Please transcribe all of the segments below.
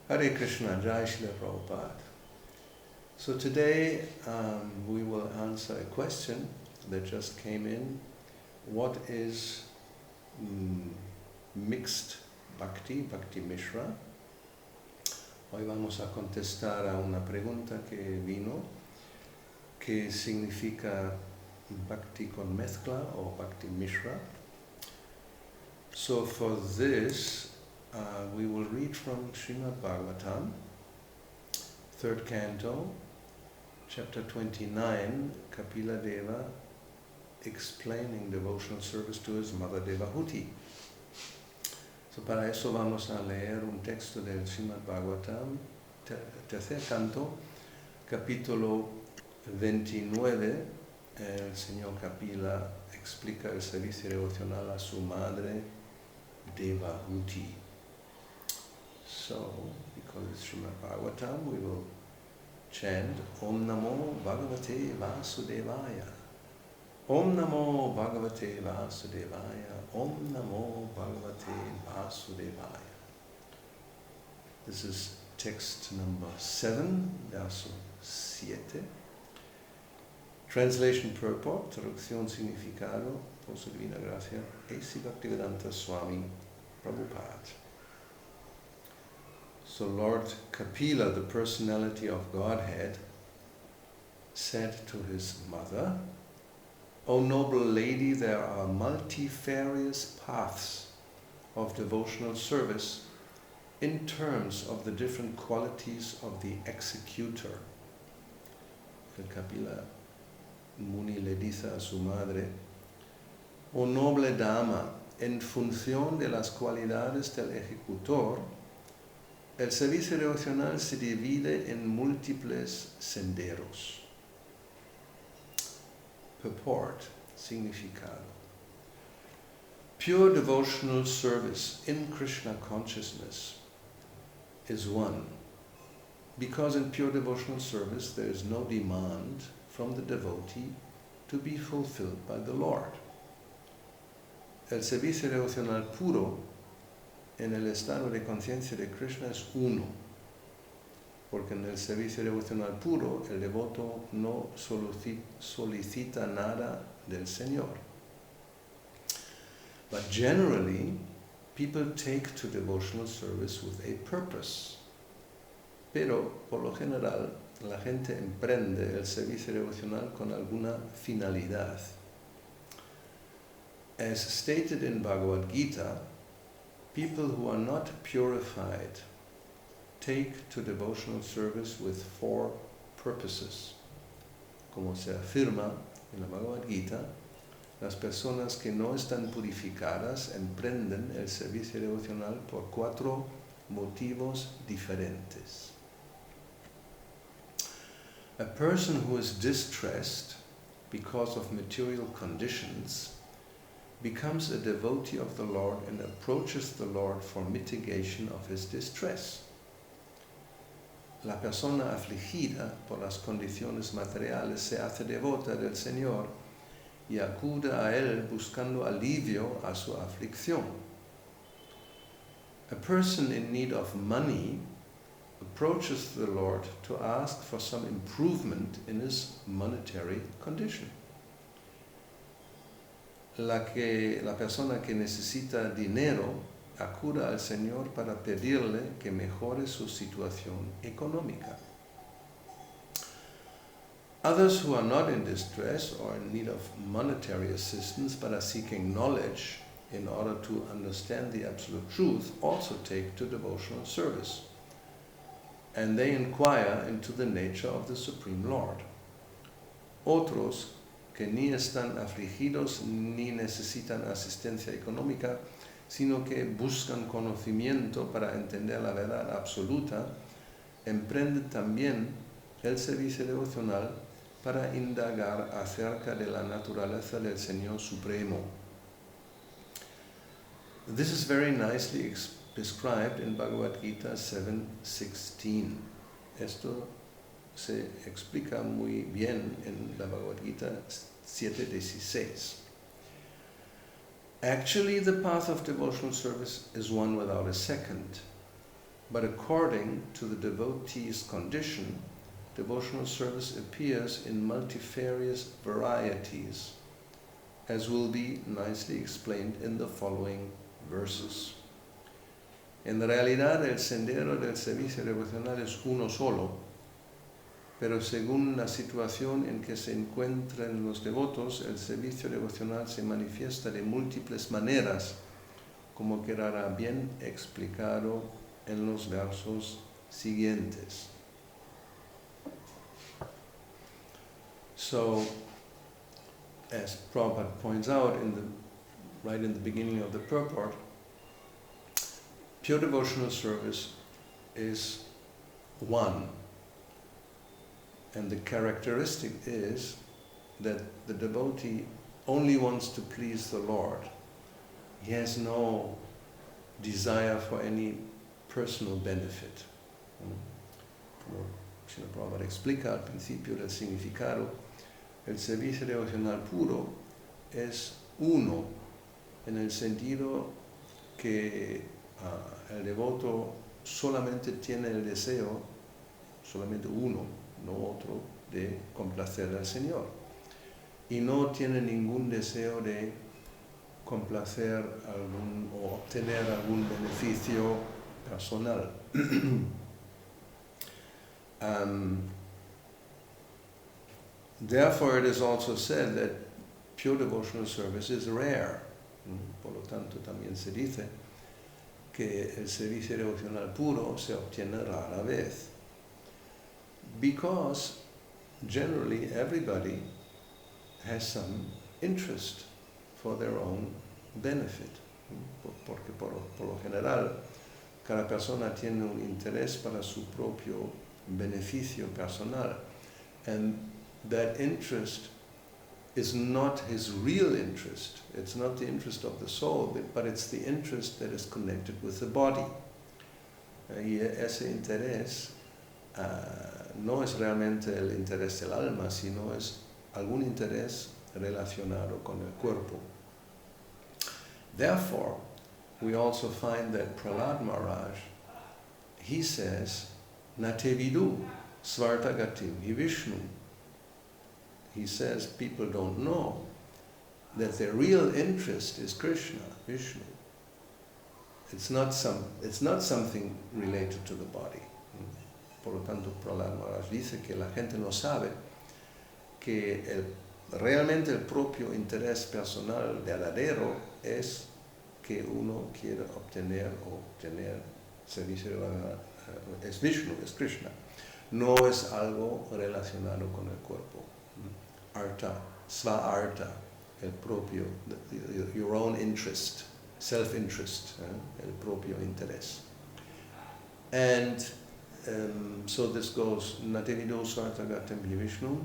Hare Krishna, Jai Srila Prabhupada. So today we will answer a question that just came in. What is mixed bhakti, bhakti Misra? Hoy vamos a contestar a una pregunta que vino, ¿qué significa bhakti con mezcla o bhakti Misra? So for this, we will read from Srimad Bhagavatam, 3rd canto, chapter 29, Kapila Deva explaining devotional service to his mother Devahuti. So para eso vamos a leer un texto del Srimad Bhagavatam, tercer canto, capítulo 29. El señor Kapila explica el servicio devocional a su madre Devahuti. So, because it's Srimad Bhagavatam, we will chant Om Namo Bhagavate Vasudevaya. Om Namo Bhagavate Vasudevaya. Om Namo Bhagavate Vasudevaya. This is text number 7, verso 7. Translation purport, traducción significado, por su divina gracia, A.C. Bhaktivedanta Swami Prabhupada. So Lord Kapila, the personality of Godhead, said to his mother, O noble lady, there are multifarious paths of devotional service in terms of the different qualities of the executor. El Kapila Muni le dice a su madre, O noble dama, en función de las cualidades del ejecutor, el servicio devocional se divide en múltiples senderos. Purport, significado. Pure devotional service in Krishna consciousness is one, because in pure devotional service there is no demand from the devotee to be fulfilled by the Lord. El servicio devocional puro en el estado de conciencia de Krishna es uno, porque en el servicio devocional puro el devoto no solicita nada del Señor. But generally, people take to devotional service with a purpose. Pero, por lo general, la gente emprende el servicio devocional con alguna finalidad. As stated in Bhagavad Gita, people who are not purified take to devotional service with 4 purposes. Como se afirma en la Bhagavad Gita, las personas que no están purificadas emprenden el servicio devocional por 4 motivos diferentes. A person who is distressed because of material conditions becomes a devotee of the Lord and approaches the Lord for mitigation of his distress. La persona afligida por las condiciones materiales se hace devota del Señor y acude a Él buscando alivio a su aflicción. A person in need of money approaches the Lord to ask for some improvement in his monetary condition. La persona que necesita dinero acuda al Señor para pedirle que mejore su situación económica. Others who are not in distress or in need of monetary assistance but are seeking knowledge in order to understand the absolute truth also take to devotional service, and they inquire into the nature of the Supreme Lord. Otros que ni están afligidos ni necesitan asistencia económica, sino que buscan conocimiento para entender la verdad absoluta, emprenden también el servicio devocional para indagar acerca de la naturaleza del Señor Supremo. This is very nicely described in Bhagavad Gita 7:16. Esto se explica muy bien en la Bhagavad Gita 7:16. Actually, the path of devotional service is one without a second. but according to the devotee's condition, devotional service appears in multifarious varieties, as will be nicely explained in the following verses. En realidad, el sendero del servicio devocional es uno solo, pero según la situación en que se encuentran los devotos, el servicio devocional se manifiesta de múltiples maneras, como quedará bien explicado en los versos siguientes. So, as Prabhupada points out right in the beginning of the purport, pure devotional service is one. And the characteristic is that the devotee only wants to please the Lord. He has no desire for any personal benefit. Como Srila Prabhupada explica al principio del significado, el servicio devocional puro es uno, en el sentido que el devoto solamente tiene el deseo, solamente uno, no otro, de complacer al Señor. Y no tiene ningún deseo de complacer o obtener algún beneficio personal. Therefore, it is also said that pure devotional service is rare. Por lo tanto, también se dice que el servicio devocional puro se obtiene rara vez. Because generally everybody has some interest for their own benefit. Porque por lo general, cada persona tiene un interés para su propio beneficio personal. And that interest is not his real interest. It's not the interest of the soul, but it's the interest that is connected with the body. Y ese interés no es realmente el interés del alma, sino es algún interés relacionado con el cuerpo. Therefore, we also find that Prahlad Maharaj, he says, Nate vidu svartagatim hi Vishnu. He says people don't know that their real interest is Krishna, Vishnu. It's not something related to the body. Por lo tanto, Prahlad Maharaj dice que la gente no sabe que realmente el propio interés personal verdadero es que uno quiere obtener servicio es Vishnu, es Krishna. No es algo relacionado con el cuerpo. Artha, sva-artha, el propio, your own interest, self-interest, el propio interés. And so this goes, Natevido Sartagatam hi Vishnu,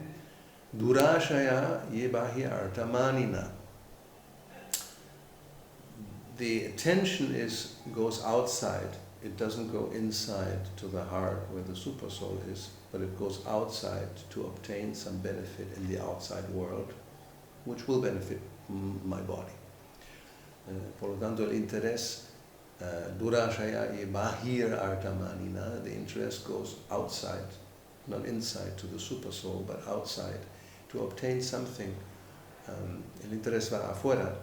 Durashaya ye bahi artha manina. The attention goes outside. It doesn't go inside to the heart where the supersoul is, but it goes outside to obtain some benefit in the outside world, which will benefit my body. Por lo tanto, el interés, durashaya ye bahir artamanina, the interest goes outside, not inside to the supersoul, but outside, to obtain something. El interés va afuera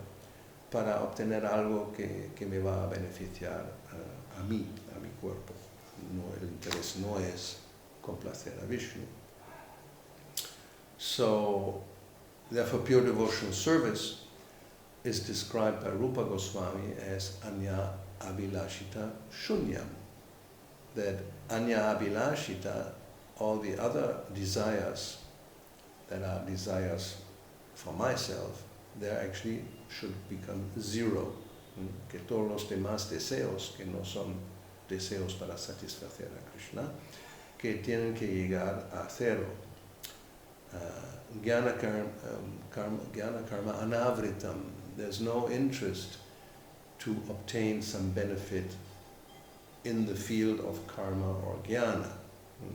para obtener algo que me va a beneficiar a mí, a mi cuerpo. No, el interés no es complacer a Vishnu. So, therefore, pure devotional service is described by Rupa Goswami as Anya Abhilashita Shunyam. That Anya Abhilashita, all the other desires that are desires for myself, they actually should become zero. Que todos los demás deseos, que no son deseos para satisfacer a Krishna, que tienen que llegar a cero. Jnana karma anavritam. There's no interest to obtain some benefit in the field of karma or jnana.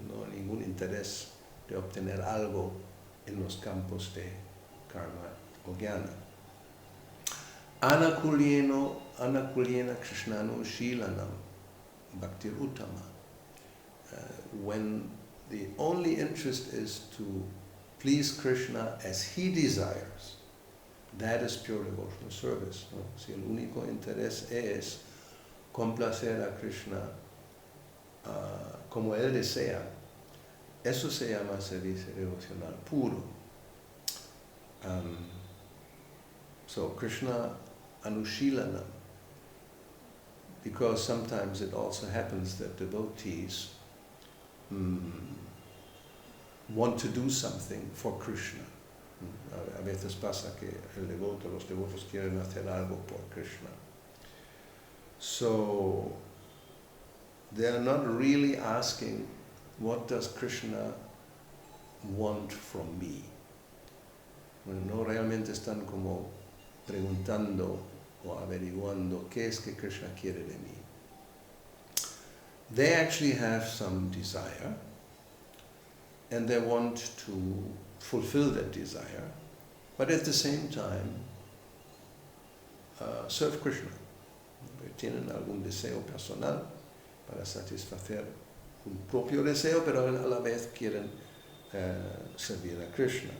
No ningún interés de obtener algo en los campos de karma o jnana. Anakulyena krishnano shilanam. Bhaktir Uttama. When the only interest is to please Krishna as he desires, that is pure devotional service. ¿No? Si el único interés es complacer a Krishna como él desea, eso se llama servicio devocional puro. So Krishna Anushilanam, because sometimes it also happens that devotees want to do something for Krishna. A veces pasa que los devotos quieren hacer algo por Krishna. So they are not really asking, what does Krishna want from me? Bueno, no realmente están como preguntando o averiguando qué es que Krishna quiere de mí. They actually have some desire, and they want to fulfill that desire, but at the same time serve Krishna. Tienen algún deseo personal para satisfacer un propio deseo, pero a la vez quieren servir a Krishna.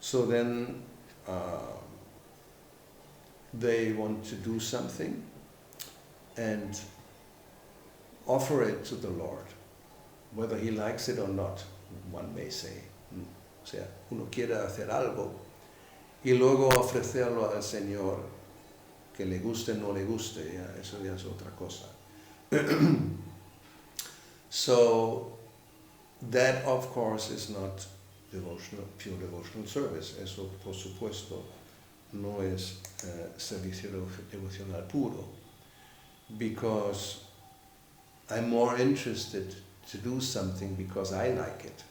So then they want to do something and offer it to the Lord, whether he likes it or not, one may say. O sea, uno quiere hacer algo y luego ofrecerlo al Señor, que le guste o no le guste, eso ya es otra cosa. So that of course is not pure devotional service. Eso por supuesto no es servicio devocional puro, because I'm more interested to do something because I like it.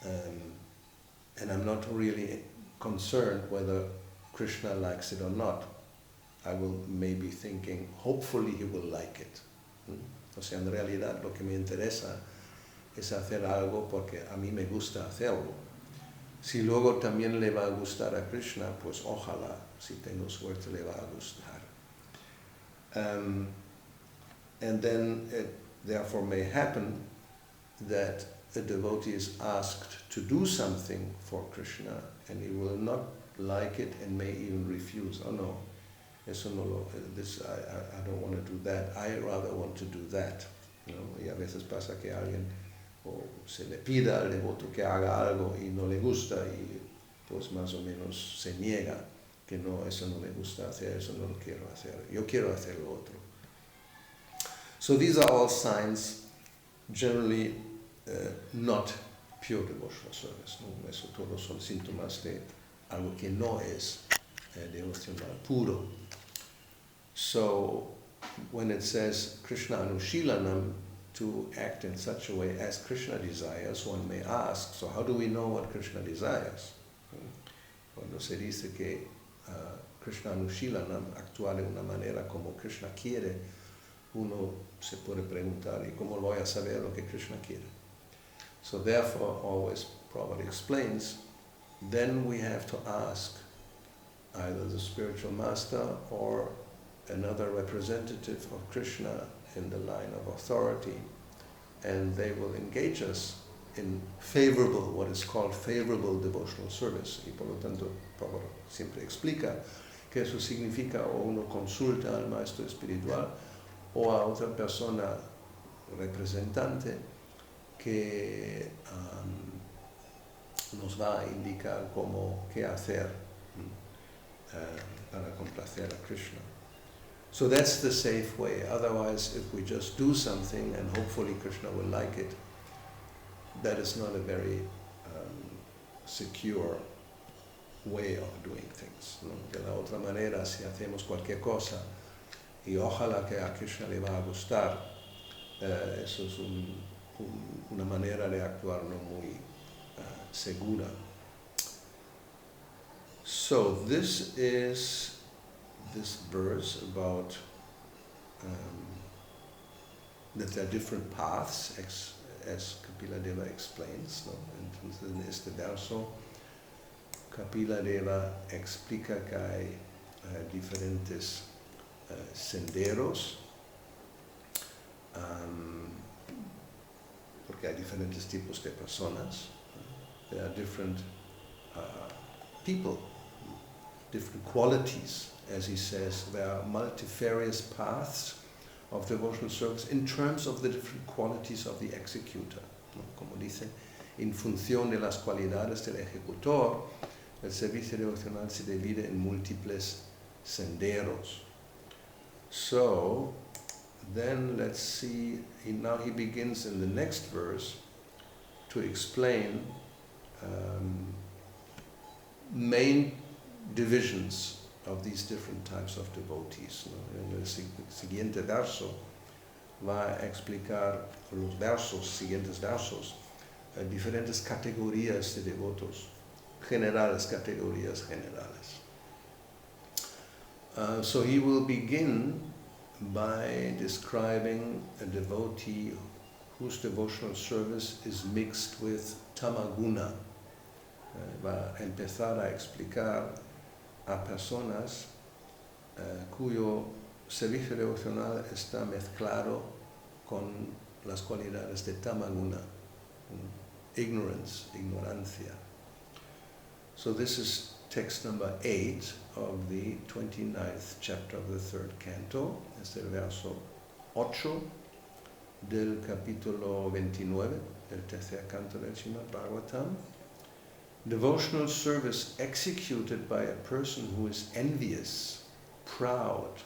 And I'm not really concerned whether Krishna likes it or not. I will maybe thinking, hopefully he will like it. O sea, en realidad lo que me interesa es hacer algo porque a mí me gusta hacerlo. Si luego también le va a gustar a Krishna, pues ojalá, si tengo suerte, le va a gustar. And then it therefore may happen that a devotee is asked to do something for Krishna and he will not like it and may even refuse. Oh no, eso no lo, I don't want to do that. I rather want to do that. You know? Y a veces pasa que alguien o se le pida al devoto que haga algo y no le gusta y pues más o menos se niega que no, eso no le gusta hacer, eso no lo quiero hacer. Yo quiero hacer lo otro. So these are all signs, generally not pure devotional service. ¿No? Eso todos son síntomas de algo que no es devocional puro. So when it says Krishna Anushilanam, to act in such a way as Krishna desires, one may ask, so how do we know what Krishna desires? Cuando se dice que Krishna Anushilanam, actuar de una manera como Krishna quiere, uno se puede preguntar, ¿y cómo voy a saber lo que Krishna quiere? So therefore, always Prabhupada explains, then we have to ask either the spiritual master or another representative of Krishna in the line of authority, and they will engage us in favorable, what is called favorable devotional service. Y por lo tanto, Prabhupada siempre explica que eso significa o uno consulta al maestro espiritual o a otra persona representante que nos va a indicar qué hacer para complacer a Krishna. So that's the safe way. Otherwise, if we just do something and hopefully Krishna will like it, that is not a very secure way of doing things. ¿No? De la otra manera, si hacemos cualquier cosa y ojalá que a Krishna le va a gustar, eso es una manera de actuar no muy segura. So this is this verse about that there are different paths, as Kapila Deva explains. ¿No? Entonces, en este verso, Kapila Deva explica que hay diferentes senderos porque hay diferentes tipos de personas. There are different people, different qualities. As he says, there are multifarious paths of devotional service in terms of the different qualities of the executor. Como dice, en función de las cualidades del ejecutor, el servicio devocional se divide en múltiples senderos. So, then let's see, now he begins in the next verse to explain main divisions of these different types of devotees. En el siguiente verso va a explicar los siguientes versos, diferentes categorías de devotos, categorías generales. So he will begin by describing a devotee whose devotional service is mixed with tamaguna. Va a empezar a explicar a personas cuyo servicio devocional está mezclado con las cualidades de tamaguna, ignorancia. So this is text number 8 of the 29th chapter of the third canto. Es el verso 8 del capítulo 29 del tercer canto del Srimad Bhagavatam. Devotional service executed by a person who is envious, proud,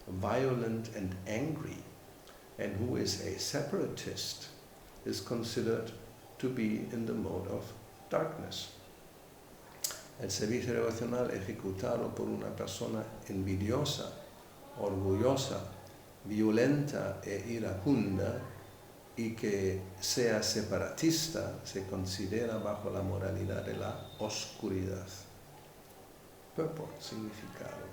violent and angry, and who is a separatist, is considered to be in the mode of darkness. El servicio devocional ejecutado por una persona envidiosa, orgullosa, violenta e iracunda y que sea separatista se considera bajo la moralidad de la oscuridad. Purport, significado.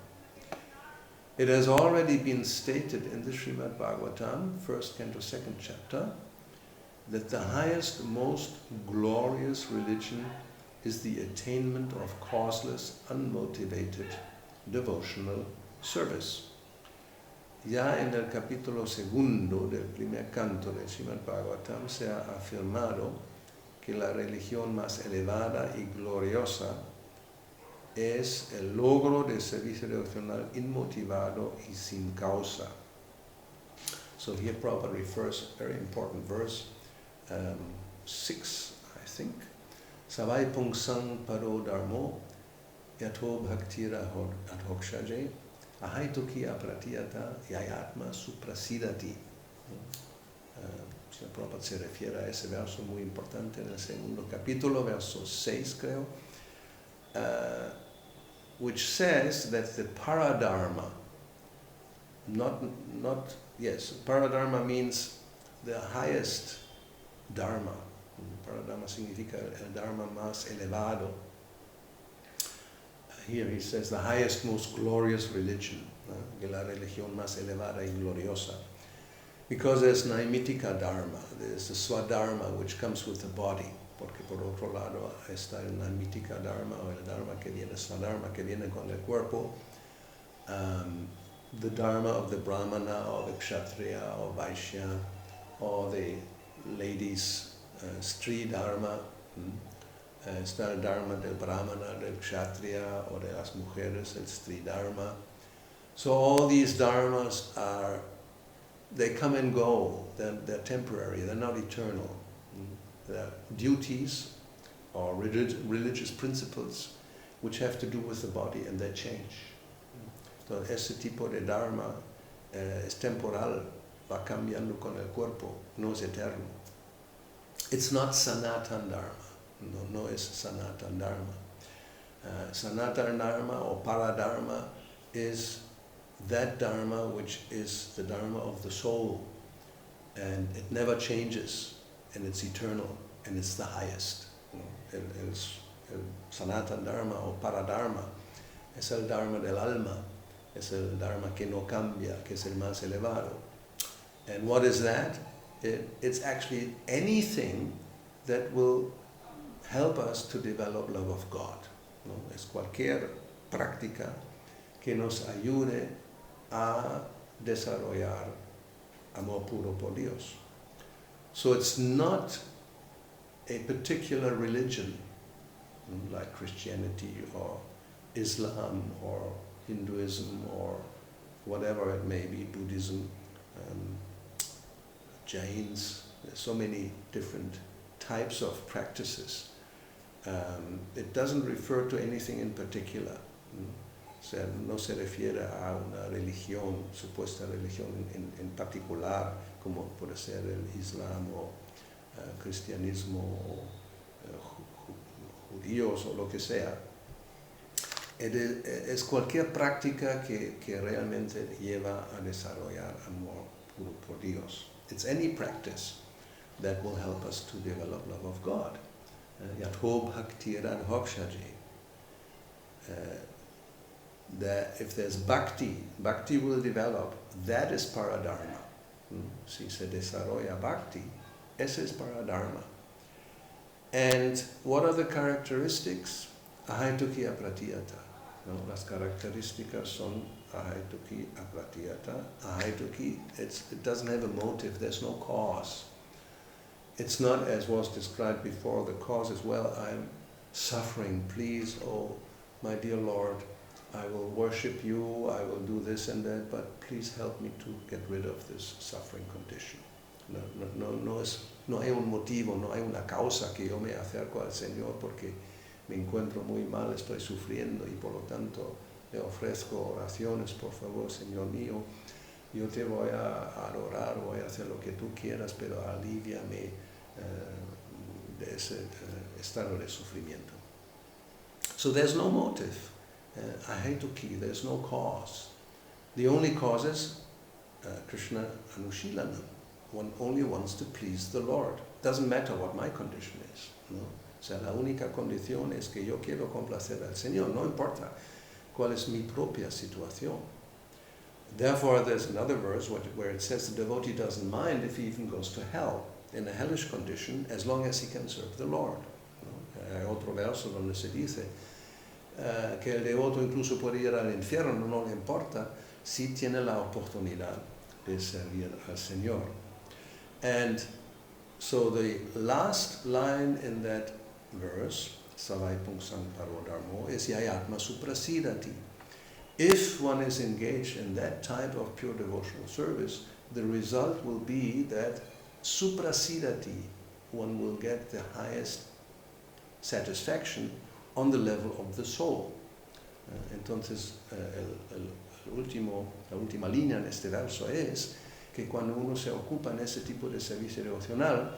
It has already been stated in the Srimad Bhagavatam, first canto, second chapter, that the highest, most glorious religion is the attainment of causeless, unmotivated, devotional service. Ya en el capítulo segundo del primer canto del Srimad Bhagavatam se ha afirmado que la religión más elevada y gloriosa es el logro del servicio devocional inmotivado y sin causa. So here Prabhupada refers a very important verse, 6, I think. Savai pungsang paro dharmo yato bhaktira adhokshaje ahaituki apratiyata yayatma suprasidati. Srila Prabhupada se refiere a ese verso muy importante en el segundo capítulo, verso 6 creo, which says that the paradharma, paradharma means the highest dharma. Paradharma significa el dharma más elevado. Here he says the highest, most glorious religion, que la religión más elevada y gloriosa. Because there's naimitika dharma, there's the swadharma which comes with the body, porque por otro lado está el naimitika dharma, o el dharma que viene, swadharma que viene con el cuerpo, the dharma of the brahmana, or the kshatriya, or vaishya, or the ladies' Stri Dharma, está el Dharma del Brahmana, del Kshatriya, o de las mujeres, el Stri Dharma. So all these dharmas they come and go, they're temporary, they're not eternal. They're duties or religious principles which have to do with the body and they change. So ese tipo de dharma es temporal, va cambiando con el cuerpo, no es eterno. It's not Sanatan Dharma. No es Sanatan Dharma. Sanatan Dharma or Paradharma is that Dharma which is the Dharma of the soul. And it never changes. And it's eternal. And it's the highest. El Sanatan Dharma o Paradharma es el Dharma del alma. Es el Dharma que no cambia, que es el más elevado. And what is that? It's actually anything that will help us to develop love of God. ¿No? Es cualquier práctica que nos ayude a desarrollar amor puro por Dios. So it's not a particular religion, like Christianity or Islam or Hinduism or whatever it may be, Buddhism, Jains. There's so many different types of practices. It doesn't refer to anything in particular. O sea, no se refiere a una religión, supuesta religión en particular, como puede ser el Islam o cristianismo o judíos o lo que sea. Es cualquier práctica que realmente lleva a desarrollar amor puro por Dios. It's any practice that will help us to develop love of God. Yatho bhakti radhokshaji. That if there's bhakti will develop. That is paradharma. Si se desarrolla bhakti, ese es paradharma. And what are the characteristics? Ahaituki apratiyata. Las características son ahaituki apratiyata. Ahaituki, it doesn't have a motive, there's no cause. It's not, as was described before, the cause is, well, I'm suffering, please, oh my dear Lord, I will worship you, I will do this and that, but please help me to get rid of this suffering condition. No hay un motivo, no hay una causa que yo me acerco al Señor porque me encuentro muy mal, estoy sufriendo y por lo tanto le ofrezco oraciones, por favor, Señor mío, yo te voy a adorar, voy a hacer lo que tú quieras, pero aliviame de ese estado de sufrimiento. So there's no motive. Ahaituki, there's no cause. The only cause is Krishna Anushilanam. One only wants to please the Lord. Doesn't matter what my condition is. No? O sea, la única condición es que yo quiero complacer al Señor. No importa cuál es mi propia situación. Therefore, there's another verse where it says the devotee doesn't mind if he even goes to hell in a hellish condition as long as he can serve the Lord. ¿No? Hay otro verso donde se dice que el devoto incluso puede ir al infierno, no le importa si tiene la oportunidad de servir al Señor. And so the last line in that verse, Savai Pungsang Parodharmo, is Yayatma Suprasidati. If one is engaged in that type of pure devotional service, the result will be that suprasidati, one will get the highest satisfaction on the level of the soul. Entonces, la última línea en este verso es que cuando uno se ocupa en ese tipo de servicio devocional,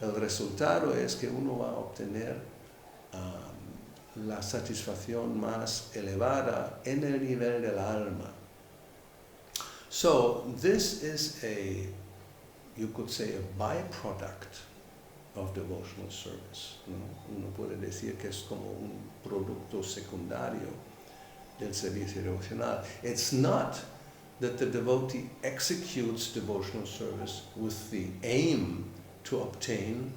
el resultado es que uno va a obtener la satisfacción más elevada en el nivel del alma. So, this is you could say, a byproduct of devotional service. ¿No? Uno puede decir que es como un producto secundario del servicio devocional. It's not that the devotee executes devotional service with the aim to obtain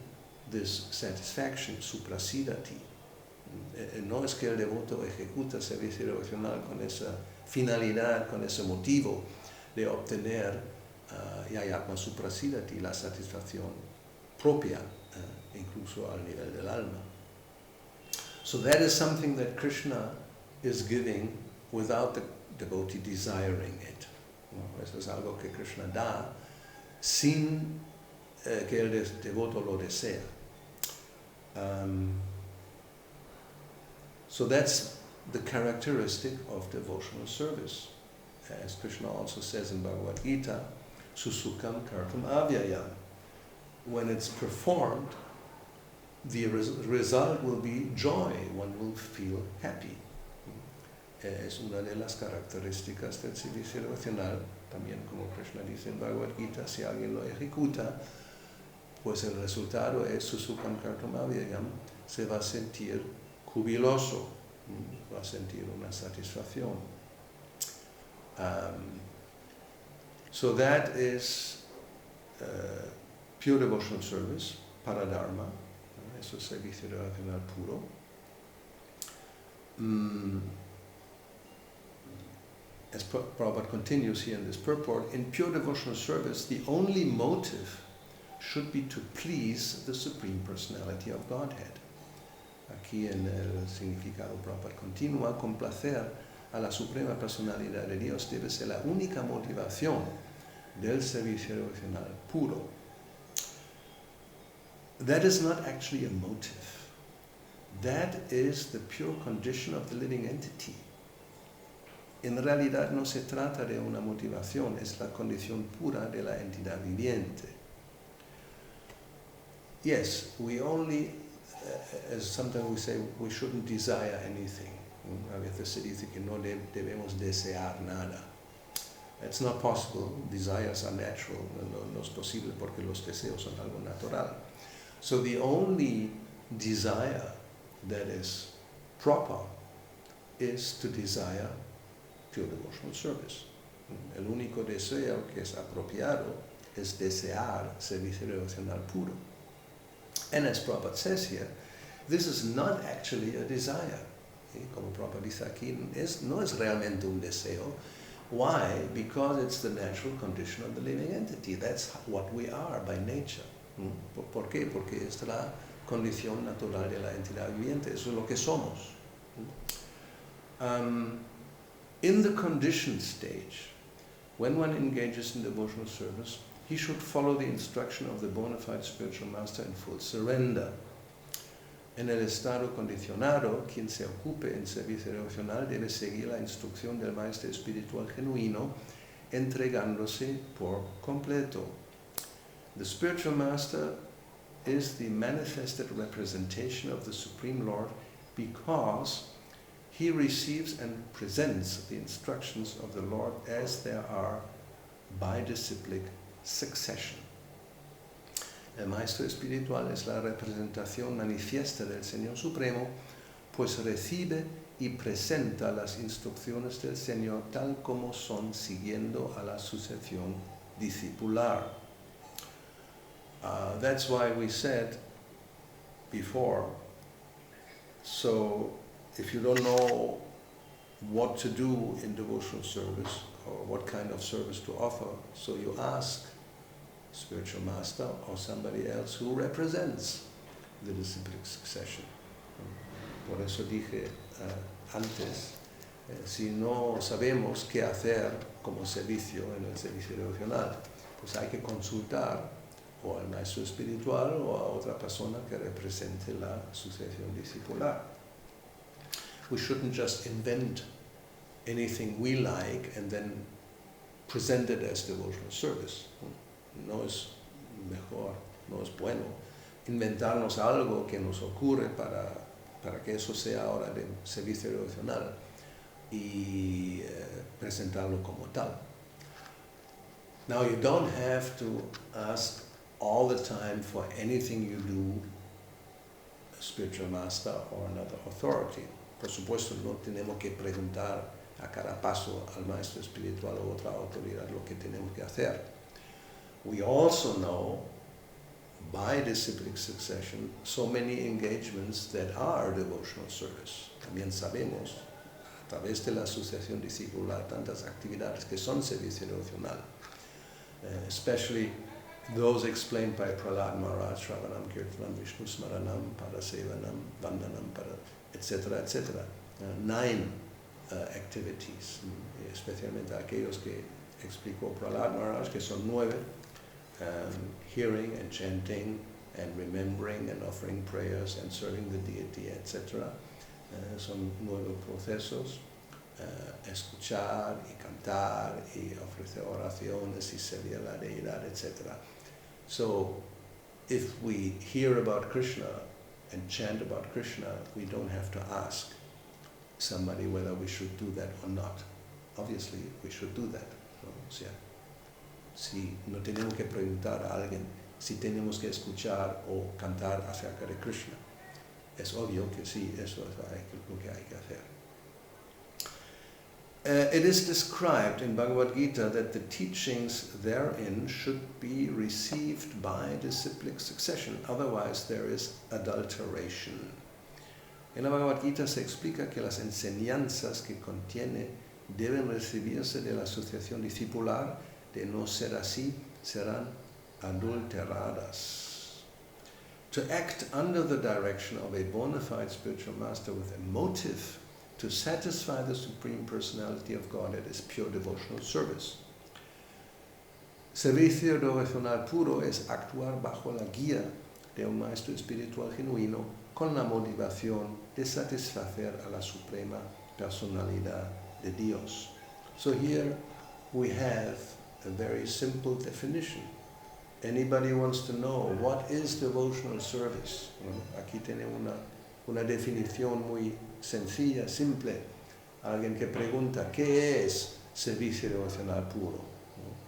this satisfaction, suprasidati. No es que el devoto ejecuta servicio devocional con esa finalidad, con ese motivo de obtener yayatma suprasidati, la satisfacción propia, incluso al nivel del alma. So that is something that Krishna is giving without the devotee desiring it. ¿No? Eso es algo que Krishna da sin que el devoto lo desea. So that's the characteristic of devotional service. As Krishna also says in Bhagavad Gita, susukam kartam avyayam. When it's performed, the result will be joy, one will feel happy. Es una de las características del servicio devocional, también como Krishna dice en Bhagavad Gita, si alguien lo ejecuta, pues el resultado es susukam kartam avyayam, se va a sentir jubiloso, va a sentir una satisfacción. So that is pure devotional service, paradharma, eso es servicio devocional puro. As Prabhupada continues here in this purport, in pure devotional service, the only motive should be to please the Supreme Personality of Godhead. Aquí en el significado Prabhupada continúa, complacer a la Suprema Personalidad de Dios debe ser la única motivación del servicio devocional puro. That is not actually a motive. That is the pure condition of the living entity. En realidad no se trata de una motivación, es la condición pura de la entidad viviente. Yes, we only, as sometimes we say, we shouldn't desire anything. A veces se dice que no debemos desear nada. It's not possible. Desires are natural. No es posible porque los deseos son algo natural. So the only desire that is proper is to desire pure devotional service. El único deseo que es apropiado es desear servicio devocional puro. And as Prabhupada says here, this is not actually a desire. Como Prabhupada dice aquí, no es realmente un deseo. Why? Because it's the natural condition of the living entity. That's what we are by nature. ¿Por qué? Porque es la condición natural de la entidad viviente. Eso es lo que somos. In the conditioned stage, when one engages in devotional service, he should follow the instruction of the bona fide spiritual master in full surrender. En el estado condicionado, quien se ocupe en servicio devocional debe seguir la instrucción del maestro espiritual genuino, entregándose por completo. The spiritual master is the manifested representation of the Supreme Lord because he receives and presents the instructions of the Lord as there are by disciplic succession. El maestro espiritual es la representación manifiesta del Señor Supremo, pues recibe y presenta las instrucciones del Señor tal como son siguiendo a la sucesión discipular. That's why we said before, so if you don't know what to do in devotional service or what kind of service to offer, so you ask spiritual master or somebody else who represents the disciplic succession. Por eso dije antes, si no sabemos qué hacer como servicio en el servicio devocional, pues hay que consultar o al maestro espiritual o a otra persona que represente la sucesión discipular. We shouldn't just invent anything we like and then present it as devotional service. No es mejor, no es bueno inventarnos algo que nos ocurre para que eso sea ahora de servicio devocional y presentarlo como tal. Now you don't have to ask all the time for anything you do a spiritual master or another authority. Por supuesto, no tenemos que preguntar a cada paso al maestro espiritual o otra autoridad lo que tenemos que hacer. We also know, by disciplic succession, so many engagements that are devotional service. También sabemos, a través de la asociación discipular, tantas actividades que son servicio devocional, especially those explained by Prahlad Maharaj, Shravanam, Kirtanam, Vishnu Smaranam, Parasevanam, Vandanam, etc., etc. 9 activities, especialmente aquellos que explicó Prahlad Maharaj, que son 9, hearing and chanting and remembering and offering prayers and serving the deity, etc. Son 9 procesos, escuchar y cantar y ofrecer oraciones y servir a la deidad, etc. So, if we hear about Krishna and chant about Krishna, we don't have to ask somebody whether we should do that or not. Obviously, we should do that. ¿No? O sea, si no tenemos que preguntar a alguien si tenemos que escuchar o cantar acerca de Krishna. Es obvio que sí, eso es lo que hay que hacer. It is described in Bhagavad Gita that the teachings therein should be received by disciplic succession, otherwise there is adulteration. En la Bhagavad Gita se explica que las enseñanzas que contiene deben recibirse de la asociación discipular, de no ser así, serán adulteradas. To act under the direction of a bona fide spiritual master with a motive to satisfy the Supreme Personality of Godhead is pure devotional service. Servicio devocional puro es actuar bajo la guía de un maestro espiritual genuino con la motivación de satisfacer a la Suprema Personalidad de Dios. So here we have a very simple definition. Anybody wants to know what is devotional service? Aquí tiene una definición muy sencilla, simple. Alguien que pregunta, ¿qué es servicio devocional puro?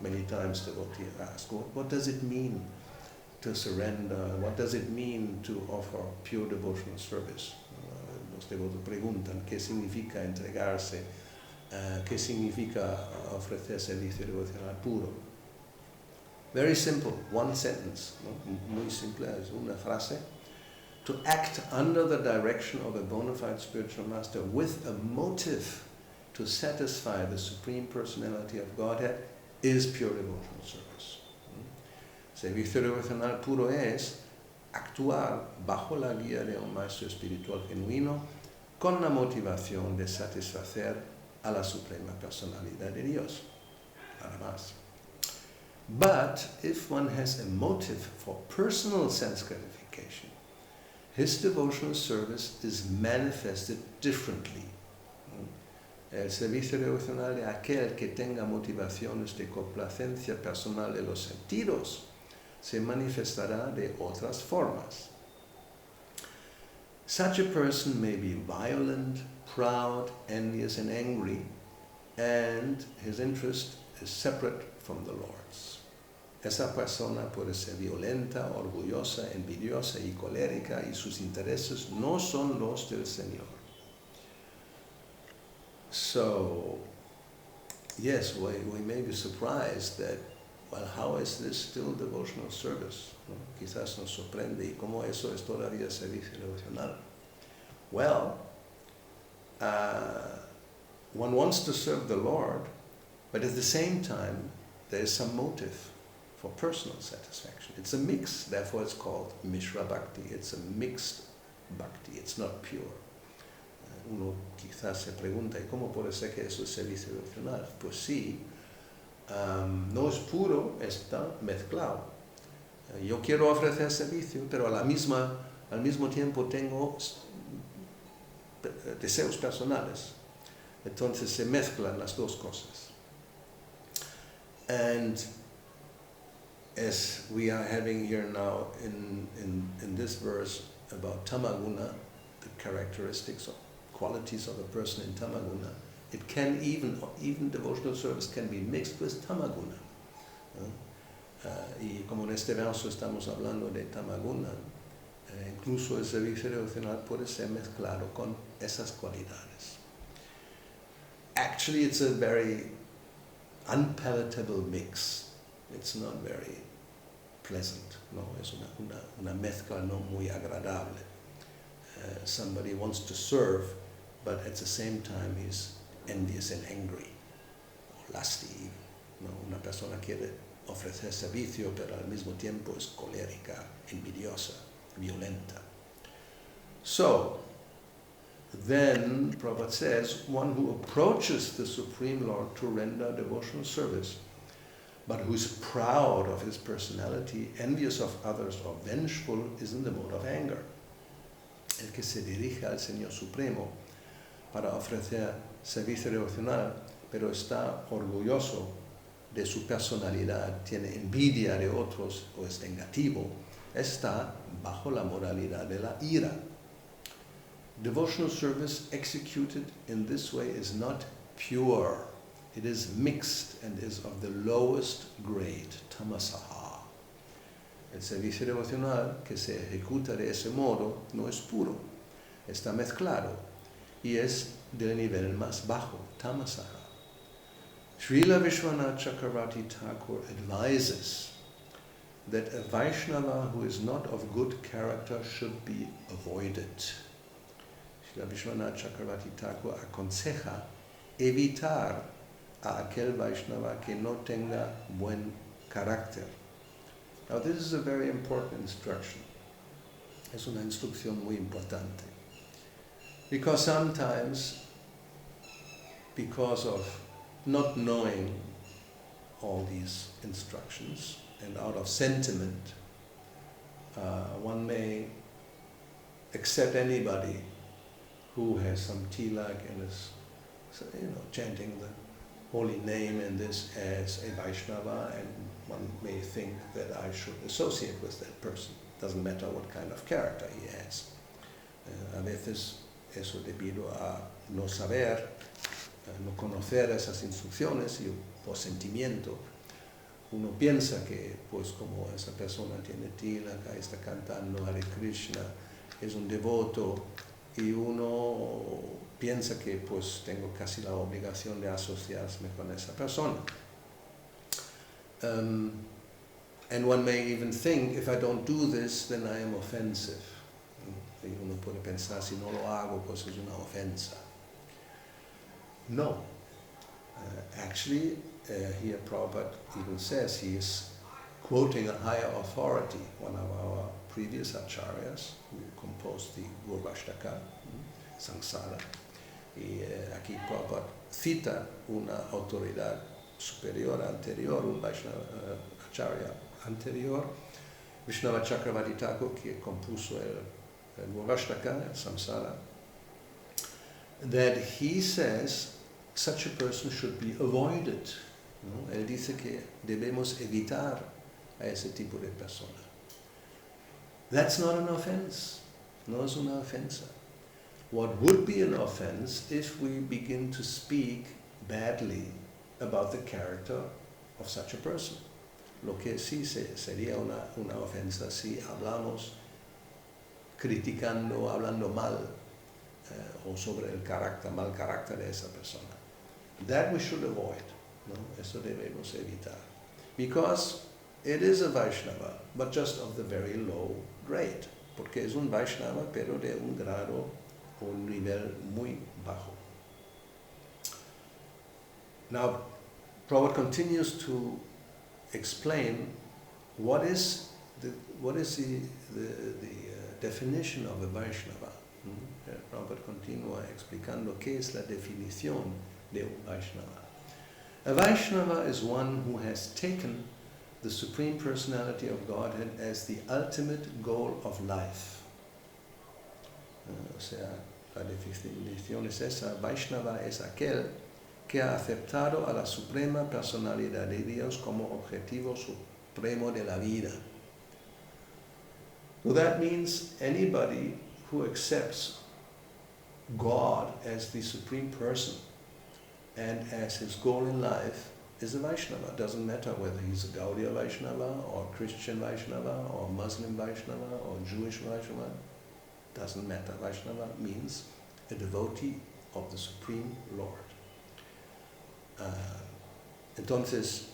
Many times devotees ask, what does it mean to surrender? What does it mean to offer pure devotional service? Los devotos preguntan, ¿qué significa entregarse? ¿Qué significa ofrecer servicio devocional puro? Very simple, one sentence, muy simple, es una frase. To act under the direction of a bona fide spiritual master with a motive to satisfy the Supreme Personality of Godhead is pure devotional service. Servicio devocional puro es actuar bajo la guía de un maestro espiritual genuino con la motivación de satisfacer a la Suprema Personalidad de Dios. Nada más. But if one has a motive for personal sense gratification, his devotional service is manifested differently. El servicio devocional de aquel que tenga motivaciones de complacencia personal de los sentidos se manifestará de otras formas. Such a person may be violent, proud, envious, and angry, and his interest is separate from the Lord's. Esa persona puede ser violenta, orgullosa, envidiosa y colérica, y sus intereses no son los del Señor. So, yes, we may be surprised that, well, how is this still devotional service? Quizás nos sorprende, ¿y cómo eso es todavía servicio devocional? Well, one wants to serve the Lord, but at the same time, there is some motive for personal satisfaction. It's a mix, therefore it's called Misra Bhakti. It's a mixed Bhakti, it's not pure. Uno quizás se pregunta, ¿y cómo puede ser que eso es servicio devocional? Pues sí, no es puro, está mezclado. Yo quiero ofrecer servicio, pero al mismo tiempo tengo deseos personales. Entonces se mezclan las dos cosas. And as we are having here now in this verse about tamaguna, the characteristics of qualities of a person in tamaguna, it can even devotional service can be mixed with tamaguna. Y como en este verso estamos hablando de tamaguna, incluso el servicio devocional puede ser mezclado con esas cualidades. Actually, it's a very unpalatable mix. It's not very pleasant. No, es una mezcla no muy agradable. Somebody wants to serve, but at the same time he's envious and angry, or lusty. No, una persona quiere ofrecer servicio, pero al mismo tiempo es colérica, envidiosa, violenta. So, then Prabhupada says, one who approaches the Supreme Lord to render devotional service, but who is proud of his personality, envious of others, or vengeful, is in the mode of anger. El que se dirige al Señor Supremo para ofrecer servicio devocional, pero está orgulloso de su personalidad, tiene envidia de otros o es vengativo, está bajo la moralidad de la ira. Devotional service executed in this way is not pure. It is mixed and is of the lowest grade, tamasaha. El servicio devocional que se ejecuta de ese modo no es puro, está mezclado y es del nivel más bajo, tamasaha. Srila Vishwanath Chakravarti Thakur advises that a Vaishnava who is not of good character should be avoided. Srila Vishwanath Chakravarti Thakur aconseja evitar a aquel Vaishnava que no tenga buen carácter. Now this is a very important instruction. Es una instrucción muy importante. Because sometimes, because of not knowing all these instructions, and out of sentiment, one may accept anybody who has some tilak and is, chanting the holy name and this as a Vaishnava, and one may think that I should associate with that person. Doesn't matter what kind of character he has. A veces eso debido a no saber, no conocer esas instrucciones y por sentimiento, uno piensa que pues como esa persona tiene tilak, está cantando Hare Krishna, es un devoto, y uno piensa que pues tengo casi la obligación de asociarme con esa persona. And one may even think, if I don't do this, then I am offensive. Y uno puede pensar, si no lo hago, pues es una ofensa. No. Actually, here Prabhupada even says he is quoting a higher authority, one of our previous acharyas who composed the Gurvashtaka, Samsara. Y aquí Prabhupada cita una autoridad superior, anterior, un Vaishnava acharya anterior, Vishnava Chakravarti Thakur, que compuso el Gurvashtaka, el Samsara, that he says such a person should be avoided. ¿No? Él dice que debemos evitar a ese tipo de persona. That's not an offense. No es una ofensa. What would be an offense if we begin to speak badly about the character of such a person. Lo que sí sería una ofensa si hablamos criticando, hablando mal o sobre el mal carácter de esa persona. That we should avoid. ¿No? Eso debemos evitar. Because it is a Vaishnava, but just of the very low grade. Porque es un Vaishnava, pero de un grado o un nivel muy bajo. Now, Prabhupada continues to explain what is the definition of a Vaishnava. Prabhupada continúa explicando qué es la definición de un Vaishnava. A Vaishnava is one who has taken the Supreme Personality of Godhead as the ultimate goal of life. O sea, la definición es esa: Vaishnava es aquel que ha aceptado a la Suprema Personalidad de Dios como objetivo supremo de la vida. So that means anybody who accepts God as the Supreme Person and as his goal in life is a Vaishnava. It doesn't matter whether he's a Gaudiya Vaishnava or Christian Vaishnava or Muslim Vaishnava or Jewish Vaishnava. Doesn't matter. Vaishnava means a devotee of the Supreme Lord. Entonces,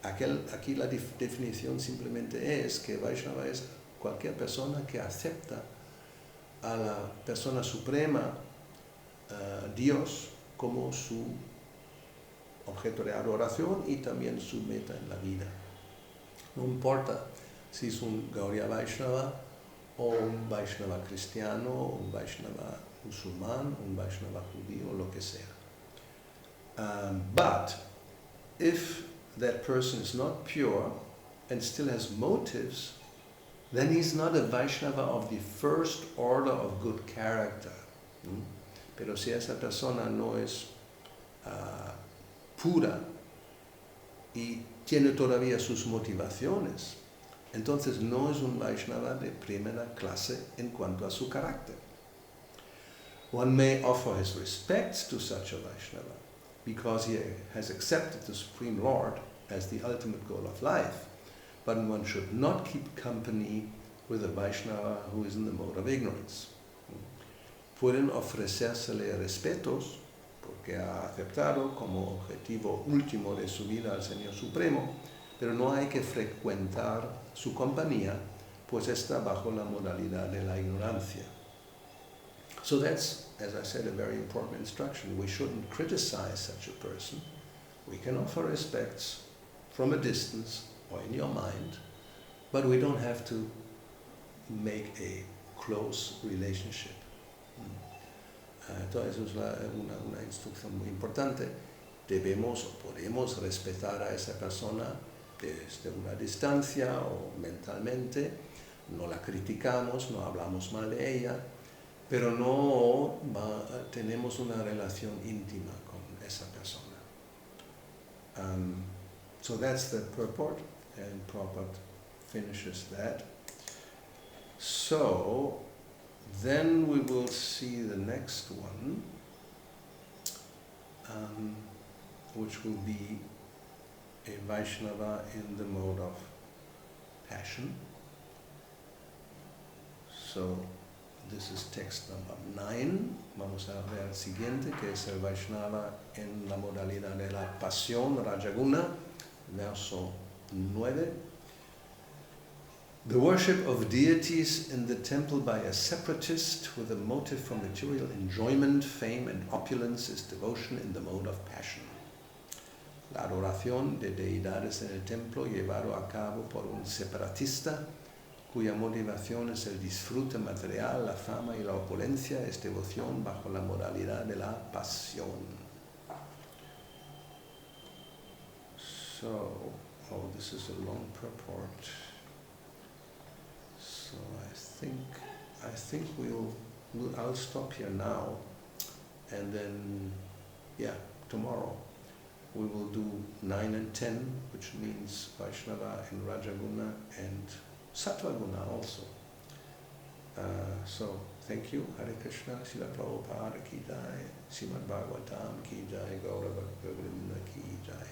aquí la definición simplemente es que Vaishnava es cualquier persona que acepta a la persona suprema, Dios, como su objeto de adoración y también su meta en la vida. No importa si es un Gaudiya Vaishnava o un Vaishnava cristiano, un Vaishnava musulmán, un Vaishnava judío, lo que sea. But if that person is not pure and still has motives, then he's not a Vaishnava of the first order of good character. Pero si esa persona no es pura y tiene todavía sus motivaciones, entonces no es un Vaishnava de primera clase en cuanto a su carácter. One may offer his respects to such a Vaishnava because he has accepted the Supreme Lord as the ultimate goal of life, but one should not keep company with a Vaishnava who is in the mode of ignorance. Pueden ofrecérsele respetos porque ha aceptado como objetivo último de su vida al Señor Supremo, pero no hay que frecuentar su compañía, pues está bajo la modalidad de la ignorancia. So that's, as I said, a very important instruction. We shouldn't criticize such a person. We can offer respects from a distance or in your mind, But we don't have to make a close relationship. Entonces eso es una instrucción muy importante. Debemos o podemos respetar a esa persona desde una distancia o mentalmente, no la criticamos, no hablamos mal de ella, pero no tenemos una relación íntima con esa persona. So that's the purport, and Prabhupada finishes that. So then we will see the next one, which will be a Vaishnava in the mode of passion. So this is text number 9. Vamos a ver el siguiente, que es el Vaishnava en la modalidad de la pasión, Rajaguna, verso 9. The worship of deities in the temple by a separatist with a motive for material enjoyment, fame and opulence is devotion in the mode of passion. La adoración de deidades en el templo llevado a cabo por un separatista cuya motivación es el disfrute material, la fama y la opulencia es devoción bajo la modalidad de la pasión. So, this is a long purport. So I think I'll stop here now, and then, tomorrow we will do 9 and 10, which means Vaishnava and Rajaguna and Sattvaguna also. So thank you. Hare Krishna, Srila Prabhupada ki jai, Srimad Bhagavatam ki jai, Gauravani ki jai.